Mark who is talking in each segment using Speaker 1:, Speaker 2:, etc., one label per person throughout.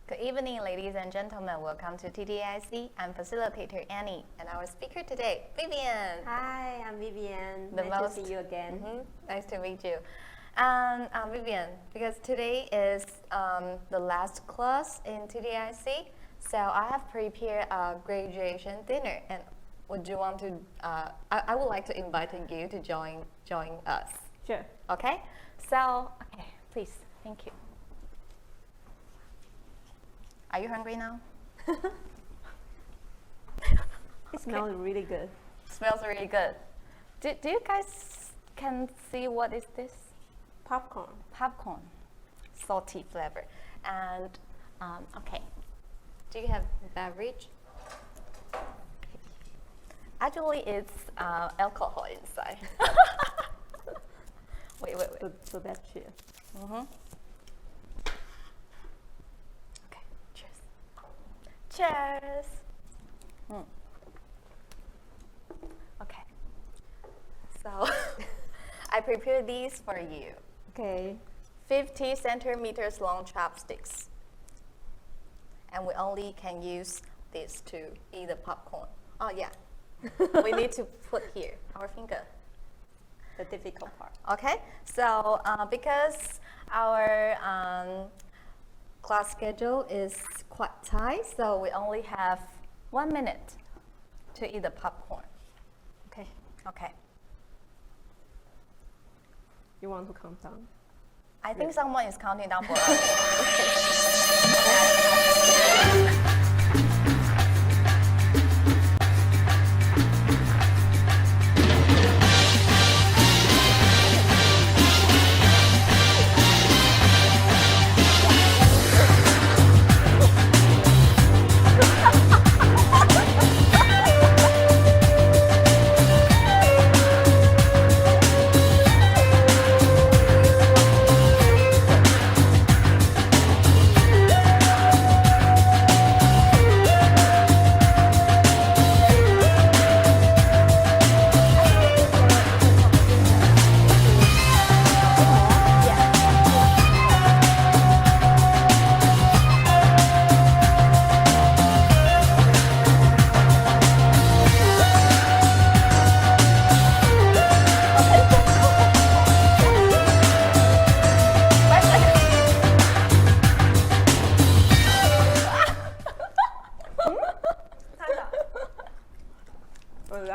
Speaker 1: Good evening, ladies and gentlemen. Welcome to TTAIC. I'm facilitator Annie, and our speaker today, Vivian.
Speaker 2: Hi, I'm Vivian.
Speaker 1: Nice
Speaker 2: to see you again.
Speaker 1: Nice to meet you. Vivian, because today is the last class in TTAIC, so I have prepared a graduation dinner, and would you want to? I would like to invite you to join us.
Speaker 2: Sure.
Speaker 1: Okay. So, please. Thank you. Are you hungry now?
Speaker 2: It smells really good.
Speaker 1: Smells really good. Do you guys can see what is this?
Speaker 2: Popcorn.
Speaker 1: Popcorn, salty flavor. And okay, do you have beverage? Actually, it's alcohol inside. wait.
Speaker 2: So that's cheers.
Speaker 1: Okay, cheers. Cheers. Okay. So I prepared these for you.
Speaker 2: Okay.
Speaker 1: 50 centimeters long chopsticks. And we only can use this to eat the popcorn. Oh yeah. We need to put here our finger.
Speaker 2: The difficult part.
Speaker 1: Okay. So because our class schedule is quite tight, so we only have 1 minute to eat the popcorn.
Speaker 2: Okay.
Speaker 1: Okay.
Speaker 2: You want to count down?
Speaker 1: I think someone is counting down for us.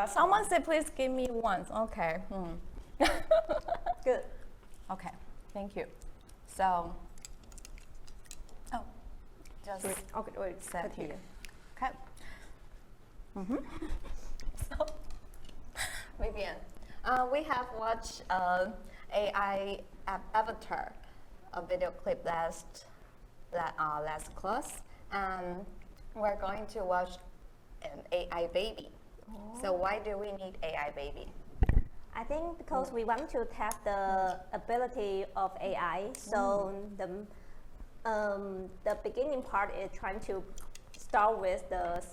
Speaker 1: Someone said, please give me one. Okay.
Speaker 2: Good.
Speaker 1: Okay. Thank you. So, just
Speaker 2: Okay, wait.
Speaker 1: set
Speaker 2: put
Speaker 1: here. Okay. So, Vivian, we have watched AI avatar, a video clip last class, and we're going to watch an AI baby. So why do we need AI baby?
Speaker 2: I think because we want to test the ability of AI. So the beginning part is trying to start with the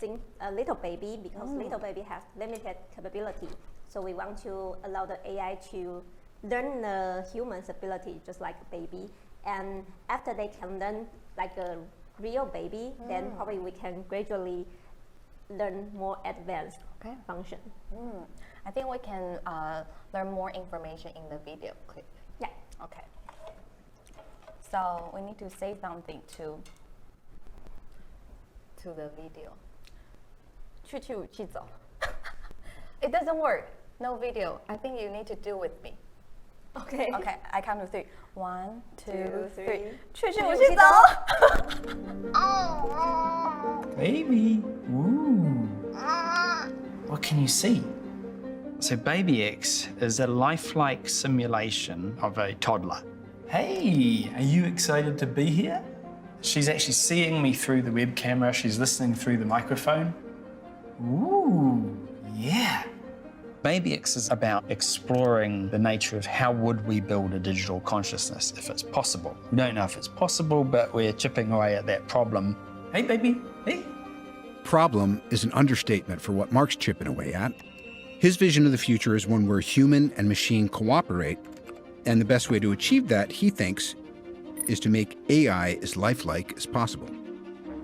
Speaker 2: little baby, because little baby has limited capability. So we want to allow the AI to learn the human's ability just like a baby. And after they can learn like a real baby, then probably we can gradually learn more advanced function.
Speaker 1: I think we can learn more information in the video clip.
Speaker 2: Yeah.
Speaker 1: Okay. So we need to say something to the video. 去走. It doesn't work. No video. I think you need to do with me.
Speaker 2: Okay.
Speaker 1: Okay. I count to 3. 1, 2, 3. 去走.
Speaker 3: Baby. Ooh. What can you see? So Baby X is a lifelike simulation of a toddler. Hey, are you excited to be here? She's actually seeing me through the web camera. She's listening through the microphone. Ooh, yeah. Baby X is about exploring the nature of how would we build a digital consciousness if it's possible. We don't know if it's possible, but we're chipping away at that problem. Hey, baby, hey.
Speaker 4: Problem is an understatement for what Mark's chipping away at. His vision of the future is one where human and machine cooperate, and the best way to achieve that, he thinks, is to make AI as lifelike as possible.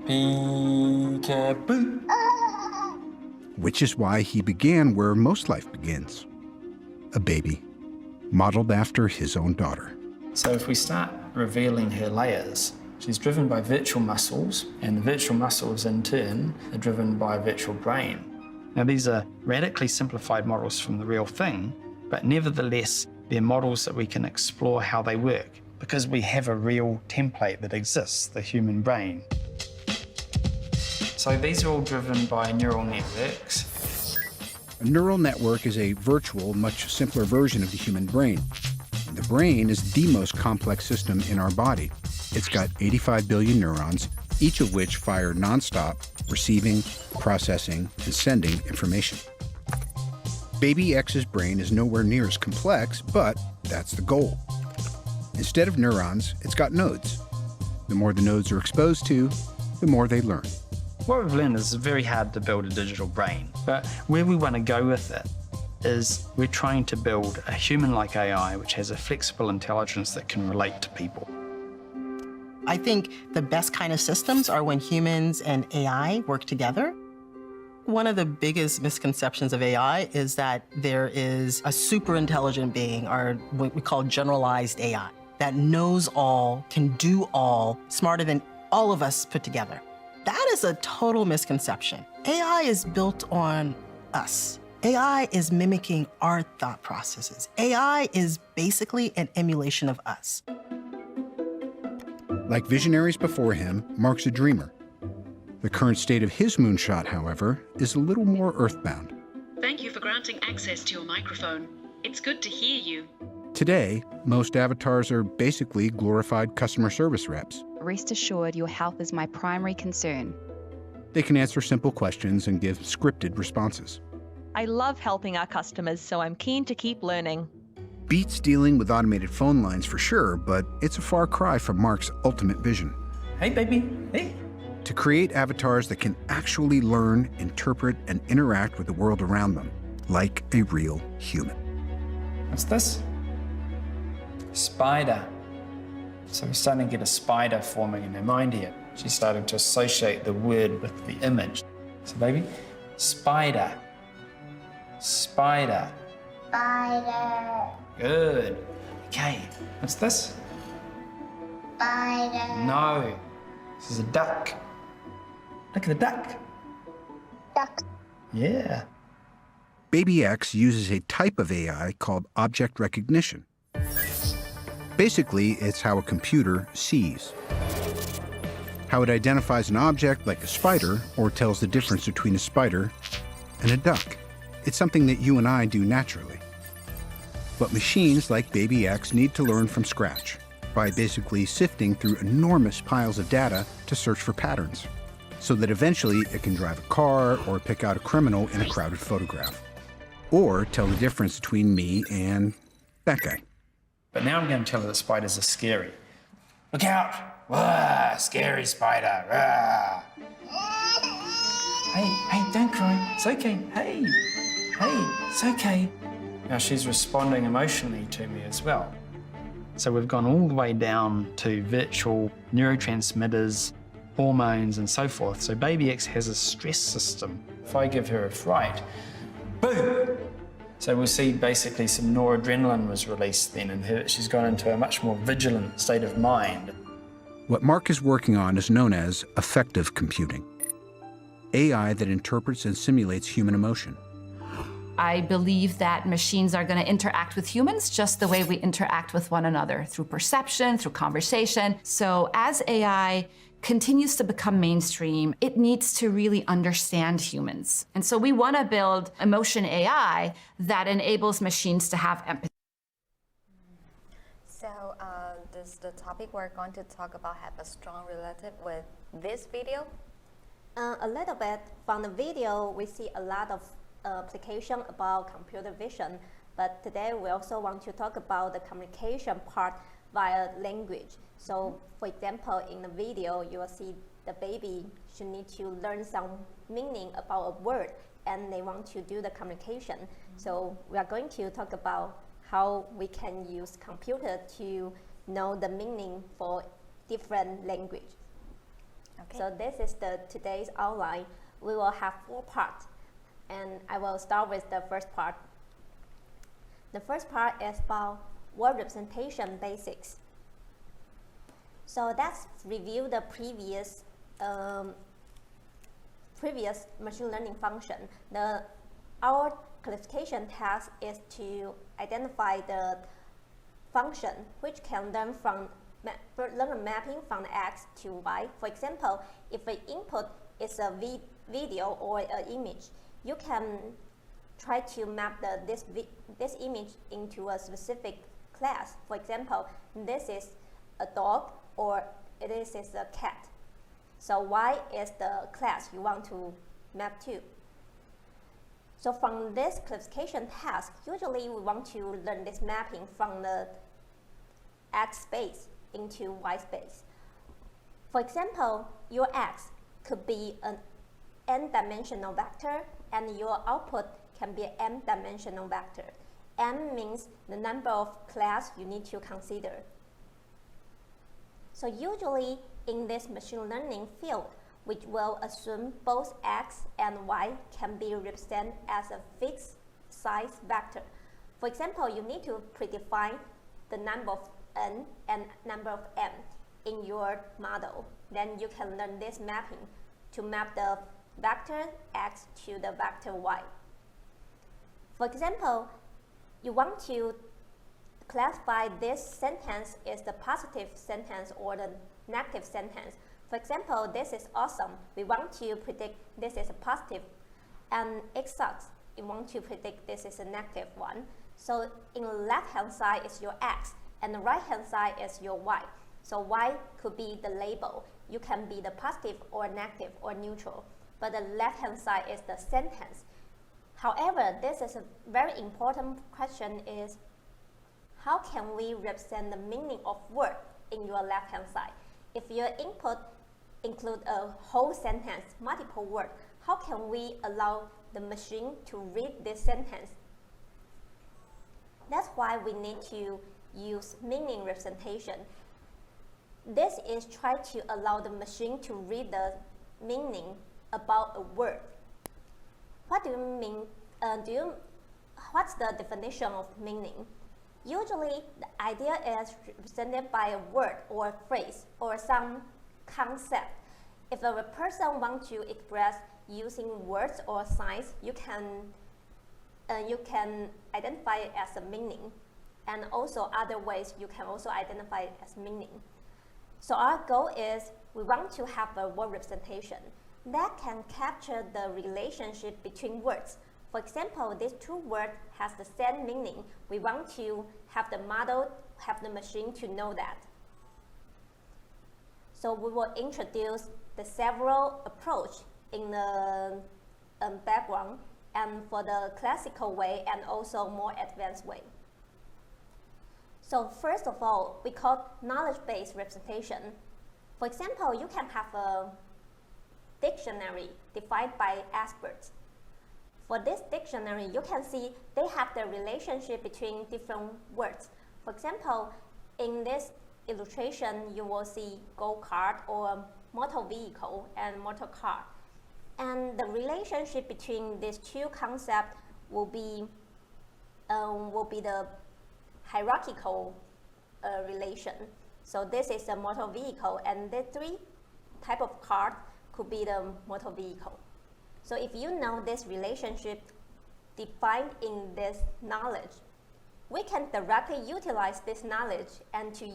Speaker 3: Peekaboo.
Speaker 4: Which is why he began where most life begins, a baby, modeled after his own daughter.
Speaker 3: So if we start revealing her layers, she's driven by virtual muscles, and the virtual muscles in turn are driven by a virtual brain. Now these are radically simplified models from the real thing, but nevertheless, they're models that we can explore how they work because we have a real template that exists, the human brain. So these are all driven by neural networks.
Speaker 4: A neural network is a virtual, much simpler version of the human brain. And the brain is the most complex system in our body. It's got 85 billion neurons, each of which fire nonstop, receiving, processing, and sending information. Baby X's brain is nowhere near as complex, but that's the goal. Instead of neurons, it's got nodes. The more the nodes are exposed to, the more they learn.
Speaker 3: What we've learned is it's very hard to build a digital brain, but where we want to go with it is we're trying to build a human-like AI which has a flexible intelligence that can relate to people.
Speaker 5: I think the best kind of systems are when humans and AI work together. One of the biggest misconceptions of AI is that there is a super intelligent being, or what we call generalized AI, that knows all, can do all, smarter than all of us put together. That is a total misconception. AI is built on us. AI is mimicking our thought processes. AI is basically an emulation of us.
Speaker 4: Like visionaries before him, Mark's a dreamer. The current state of his moonshot, however, is a little more earthbound.
Speaker 6: Thank you for granting access to your microphone. It's good to hear you.
Speaker 4: Today, most avatars are basically glorified customer service reps.
Speaker 7: Rest assured, your health is my primary concern.
Speaker 4: They can answer simple questions and give scripted responses.
Speaker 8: I love helping our customers, so I'm keen to keep learning.
Speaker 4: Beats dealing with automated phone lines for sure, but it's a far cry from Mark's ultimate vision.
Speaker 3: Hey, baby, hey.
Speaker 4: To create avatars that can actually learn, interpret, and interact with the world around them, like a real human.
Speaker 3: What's this? Spider. So we're starting to get a spider forming in her mind here. She's starting to associate the word with the image. So baby, spider. Spider.
Speaker 9: Spider.
Speaker 3: Good. Okay, what's this?
Speaker 9: Spider.
Speaker 3: No, this is a duck. Look at the duck.
Speaker 9: Duck.
Speaker 3: Yeah.
Speaker 4: Baby X uses a type of AI called object recognition. Basically, it's how a computer sees. How it identifies an object like a spider or tells the difference between a spider and a duck. It's something that you and I do naturally. But machines like Baby X need to learn from scratch by basically sifting through enormous piles of data to search for patterns, so that eventually it can drive a car or pick out a criminal in a crowded photograph, or tell the difference between me and that guy.
Speaker 3: But now I'm going to tell her that spiders are scary. Look out! Wah, scary spider. Rah. Hey, don't cry. It's okay. Hey, it's okay. Now she's responding emotionally to me as well. So we've gone all the way down to virtual neurotransmitters, hormones, and so forth. So Baby X has a stress system. If I give her a fright, boom! So we'll see basically some noradrenaline was released then, and she's gone into a much more vigilant state of mind.
Speaker 4: What Mark is working on is known as affective computing, AI that interprets and simulates human emotion.
Speaker 10: I believe that machines are going to interact with humans just the way we interact with one another, through perception, through conversation. So as AI continues to become mainstream, it needs to really understand humans. And so we want to build emotion AI that enables machines to have empathy.
Speaker 1: So the topic we're going to talk about have a strong relative with this video?
Speaker 2: A little bit. From the video, we see a lot of application about computer vision, but today we also want to talk about the communication part via language. So for example, in the video, you will see the baby should need to learn some meaning about a word, and they want to do the communication. So we are going to talk about how we can use computer to know the meaning for different language.
Speaker 1: Okay.
Speaker 2: So this is today's outline. We will have 4 parts, and I will start with the first part. The first part is about word representation basics. So let's review the previous machine learning function. Our classification task is to identify the function which can learn a mapping from X to Y. For example, if the input is a video or an image, you can try to map this image into a specific class. For example, this is a dog or this is a cat. So Y is the class you want to map to. So from this classification task, usually we want to learn this mapping from the X space into Y space. For example, your X could be an n-dimensional vector, and your output can be an m-dimensional vector. M means the number of class you need to consider. So usually in this machine learning field, which will assume both X and Y can be represented as a fixed size vector. For example, you need to predefine the number of n and number of m in your model. Then you can learn this mapping to map the vector X to the vector Y. For example, you want to classify this sentence as the positive sentence or the negative sentence. For example, this is awesome. We want to predict this is a positive, and it sucks. We want to predict this is a negative one. So in the left-hand side is your X, and the right-hand side is your Y. So Y could be the label. You can be the positive or negative or neutral, but the left-hand side is the sentence. However, this is a very important question is, how can we represent the meaning of word in your left-hand side? If your input include a whole sentence, multiple words, how can we allow the machine to read this sentence? That's why we need to use meaning representation. This is try to allow the machine to read the meaning about a word. What do you mean? What's the definition of meaning? Usually, the idea is represented by a word or a phrase or some concept. If a person wants to express using words or signs, you can identify it as a meaning, and also other ways you can also identify it as meaning. So our goal is we want to have a word representation that can capture the relationship between words. For example, these 2 words has the same meaning. We want to have the model, have the machine to know that. So we will introduce the several approach in the background, and for the classical way and also more advanced way. So first of all, we call knowledge-based representation. For example, you can have a dictionary defined by experts. For this dictionary, you can see they have the relationship between different words. For example, in this illustration, you will see go-kart or motor vehicle and motor car. And the relationship between these 2 concepts will be the hierarchical relation. So this is a motor vehicle, and the 3 type of car could be the motor vehicle. So if you know this relationship defined in this knowledge, we can directly utilize this knowledge and to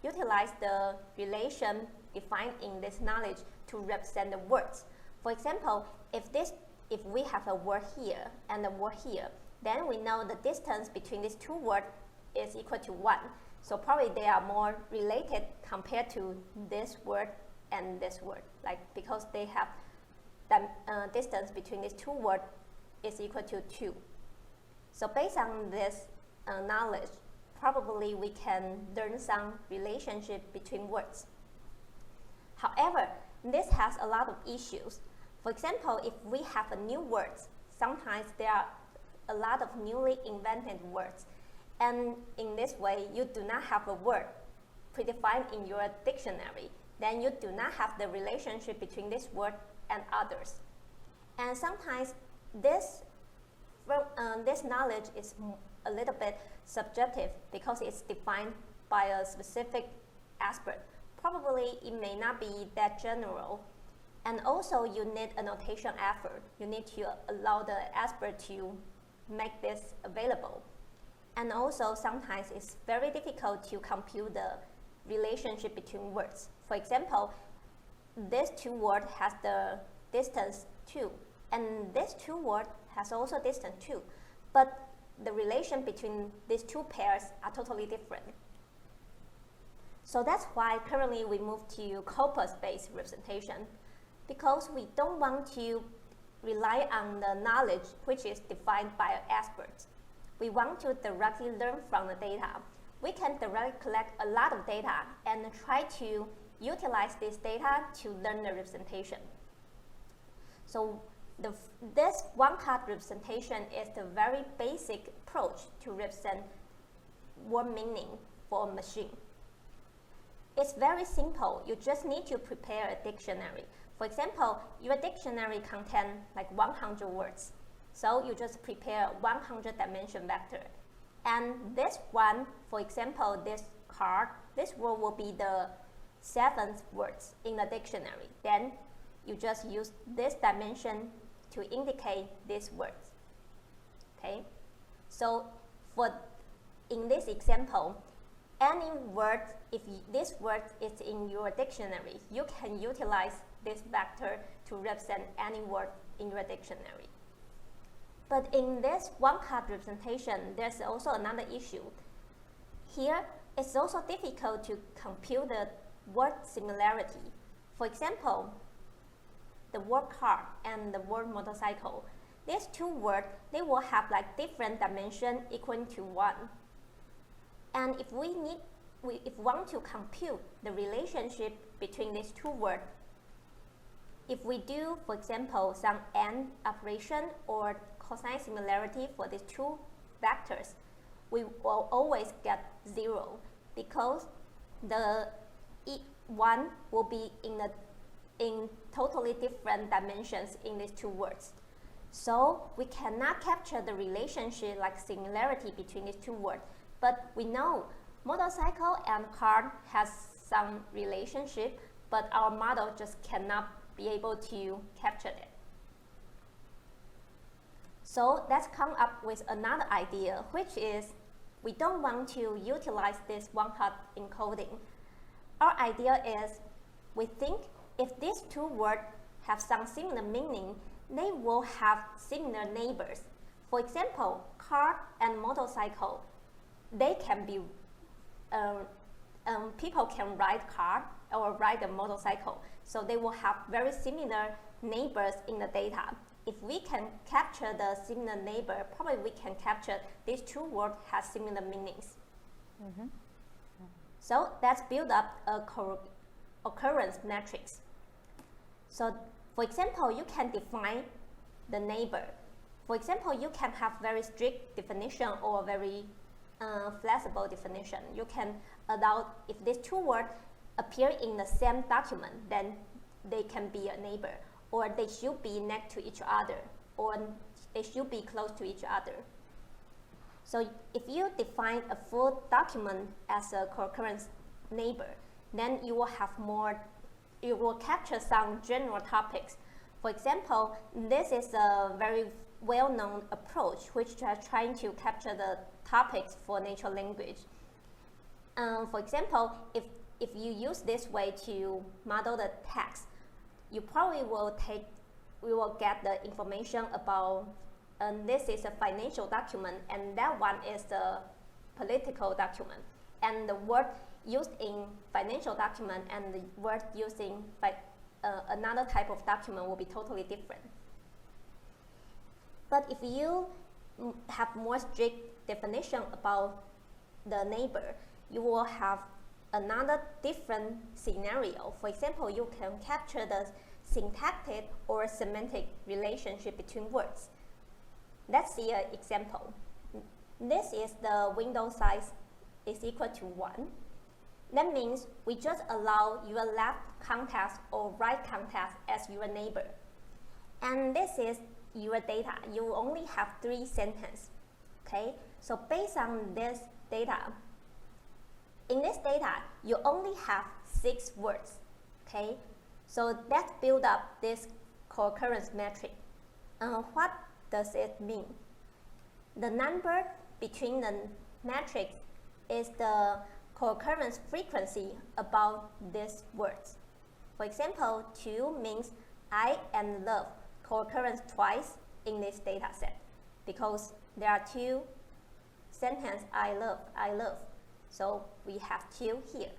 Speaker 2: utilize the relation defined in this knowledge to represent the words. For example, if we have a word here and a word here, then we know the distance between these 2 words is equal to 1. So probably they are more related compared to this word and this word, like because they have the distance between these 2 words is equal to 2. So based on this knowledge, probably we can learn some relationship between words. However, this has a lot of issues. For example, if we have a new words, sometimes there are a lot of newly invented words. And in this way, you do not have a word predefined in your dictionary. then you do not have the relationship between this word and others. And sometimes this knowledge is a little bit subjective because it's defined by a specific expert. Probably it may not be that general. And also you need a notation effort. You need to allow the expert to make this available. And also sometimes it's very difficult to compute the relationship between words. For example, this two word has the distance 2, and this two word has also distance 2, but the relation between these two pairs are totally different. So that's why currently we move to corpus-based representation, because we don't want to rely on the knowledge which is defined by an expert. We want to directly learn from the data. We can directly collect a lot of data and try to utilize this data to learn the representation. So this one-card representation is the very basic approach to represent word meaning for a machine. It's very simple. You just need to prepare a dictionary. For example, your dictionary contains like 100 words. So you just prepare 100 dimension vector. And this one, for example, this card, this word will be the 7th words in the dictionary. Then you just use this dimension to indicate these words. Okay? So in this example, any word, if this word is in your dictionary, you can utilize this vector to represent any word in your dictionary. But in this one-card representation, there's also another issue. Here, it's also difficult to compute the word similarity. For example, the word car and the word motorcycle. These two words, they will have like different dimension equal to 1. And if we want to compute the relationship between these two words, if we do, for example, some AND operation or cosine similarity for these two vectors, we will always get 0 because the one will be in totally different dimensions in these two words. So we cannot capture the relationship like similarity between these two words. But we know motorcycle and car has some relationship, but our model just cannot be able to capture it. So let's come up with another idea, which is we don't want to utilize this one-card encoding. Our idea is we think if these two words have some similar meaning, they will have similar neighbors. For example, car and motorcycle, they can be, people can ride car or ride a motorcycle. So they will have very similar neighbors in the data. If we can capture the similar neighbor, probably we can capture these two words have similar meanings. Mm-hmm. So let's build up a occurrence matrix. So for example, you can define the neighbor. For example, you can have very strict definition or very flexible definition. You can allow, if these two words appear in the same document, then they can be a neighbor, or they should be next to each other, or they should be close to each other. So if you define a full document as a co-occurrence neighbor, then you will have more, you will capture some general topics. For example, this is a very well-known approach which is trying to capture the topics for natural language. For example, if you use this way to model the text, you probably will get the information about, this is a financial document and that one is the political document. And the word used in financial document and the word used in another type of document will be totally different. But if you have more strict definition about the neighbor, you will have another different scenario. For example, you can capture the syntactic or semantic relationship between words. Let's see an example. This is the window size is equal to 1. That means we just allow your left context or right context as your neighbor. And this is your data. You only have 3 sentences. Okay? So based on this data, in this data, you only have 6 words. Okay? So let's build up this co-occurrence metric. What does it mean? The number between the matrix is the co-occurrence frequency about these words. For example, 2 means I and love co-occurrence twice in this data set because there are 2 sentences I love. So we have 2 here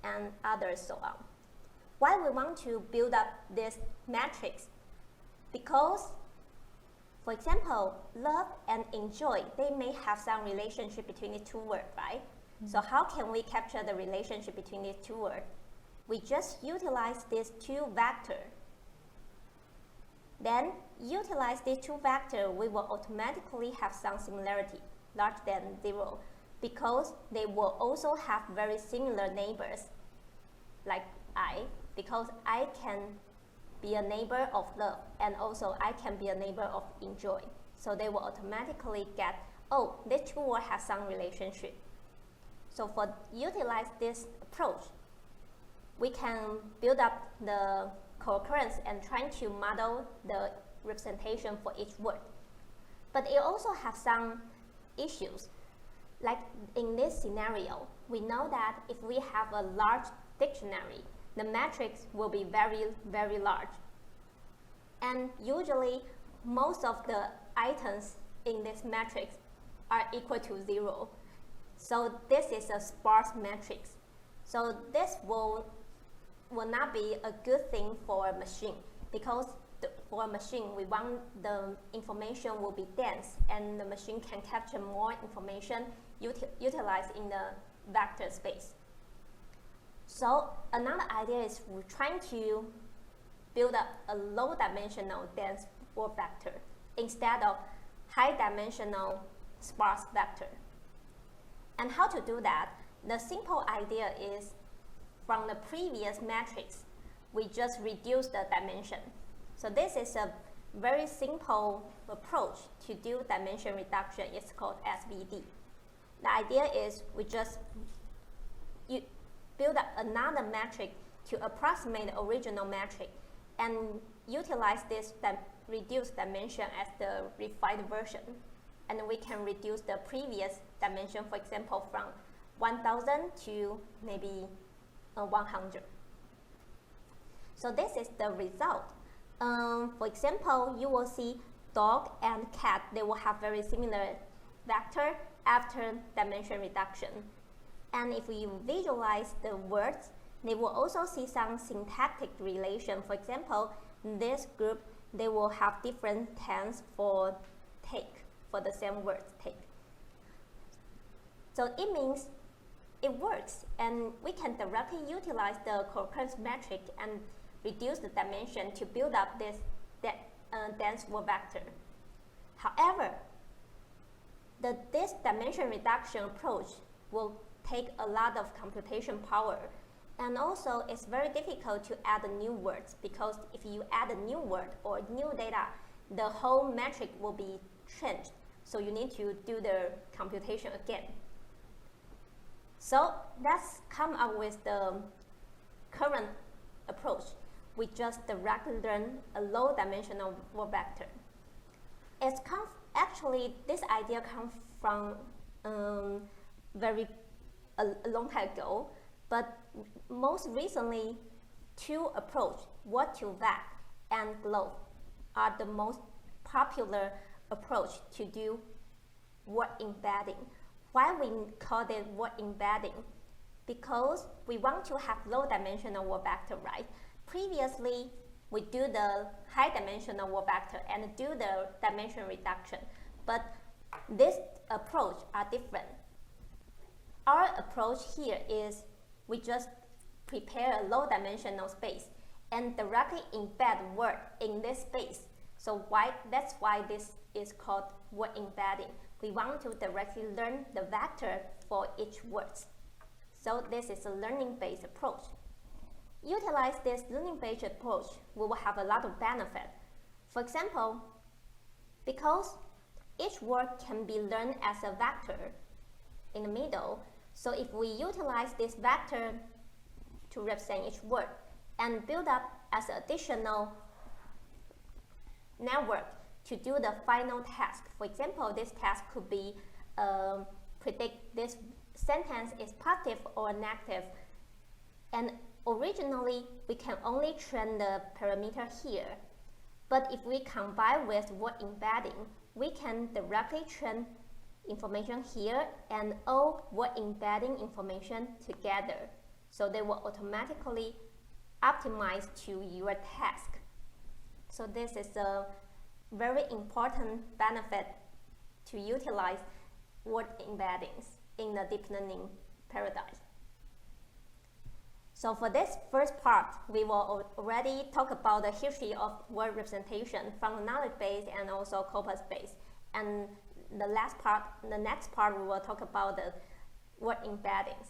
Speaker 2: and others so on. Why we want to build up this matrix? Because, for example, love and enjoy, they may have some relationship between the 2 words, right? So how can we capture the relationship between these 2 words? We just utilize these 2 vectors. Then utilize these 2 vectors, we will automatically have some similarity, larger than 0, because they will also have very similar neighbors, like I, because I can be a neighbor of love, and also I can be a neighbor of enjoy. So they will automatically get, oh, these 2 words have some relationship. So for utilize this approach, we can build up the co-occurrence and trying to model the representation for each word. But it also has some issues. Like in this scenario, we know that if we have a large dictionary, the matrix will be very, very large. And usually, most of the items in this matrix are equal to 0. So this is a sparse matrix. So this will not be a good thing for a machine, because for a machine, we want the information will be dense and the machine can capture more information utilized in the vector space. So another idea is we're trying to build up a low-dimensional dense word vector instead of high-dimensional sparse vector. And how to do that? The simple idea is from the previous matrix, we just reduce the dimension. So this is a very simple approach to do dimension reduction. It's called SVD. The idea is we just build up another metric to approximate the original metric and utilize this reduced dimension as the refined version. And we can reduce the previous dimension, for example, from 1000 to maybe 100. So this is the result. For example, you will see dog and cat, they will have very similar vector after dimension reduction. And if we visualize the words, they will also see some syntactic relation. For example, this group, they will have different tense for take, for the same word, take. So it means it works, and we can directly utilize the co-occurrence metric and reduce the dimension to build up this dense word vector. However, this dimension reduction approach will take a lot of computation power, and also it's very difficult to add new words, because if you add a new word or new data, the whole metric will be changed. So you need to do the computation again. So let's come up with the current approach. We just directly learn a low-dimensional word vector. Actually, this idea comes from a long time ago, but most recently, 2 approaches, word to vec and globe, are the most popular approach to do word embedding. Why we call it word embedding? Because we want to have low-dimensional word vector, right? Previously, we do the high-dimensional word vector and do the dimension reduction, but this approach are different. Our approach here is we just prepare a low-dimensional space and directly embed word in this space. So that's why this is called word embedding. We want to directly learn the vector for each word. So this is a learning-based approach. Utilize this learning-based approach, we will have a lot of benefit. For example, because each word can be learned as a vector in the middle, so if we utilize this vector to represent each word and build up as additional network to do the final task. For example, this task could be predict this sentence is positive or negative. And originally, we can only train the parameter here. But if we combine with word embedding, we can directly train information here and all word embedding information together. So they will automatically optimize to your task. So this is a very important benefit to utilize word embeddings in the deep learning paradigm. So for this first part, we will already talk about the history of word representation from the knowledge base and also corpus base. And the next part, we will talk about the word embeddings.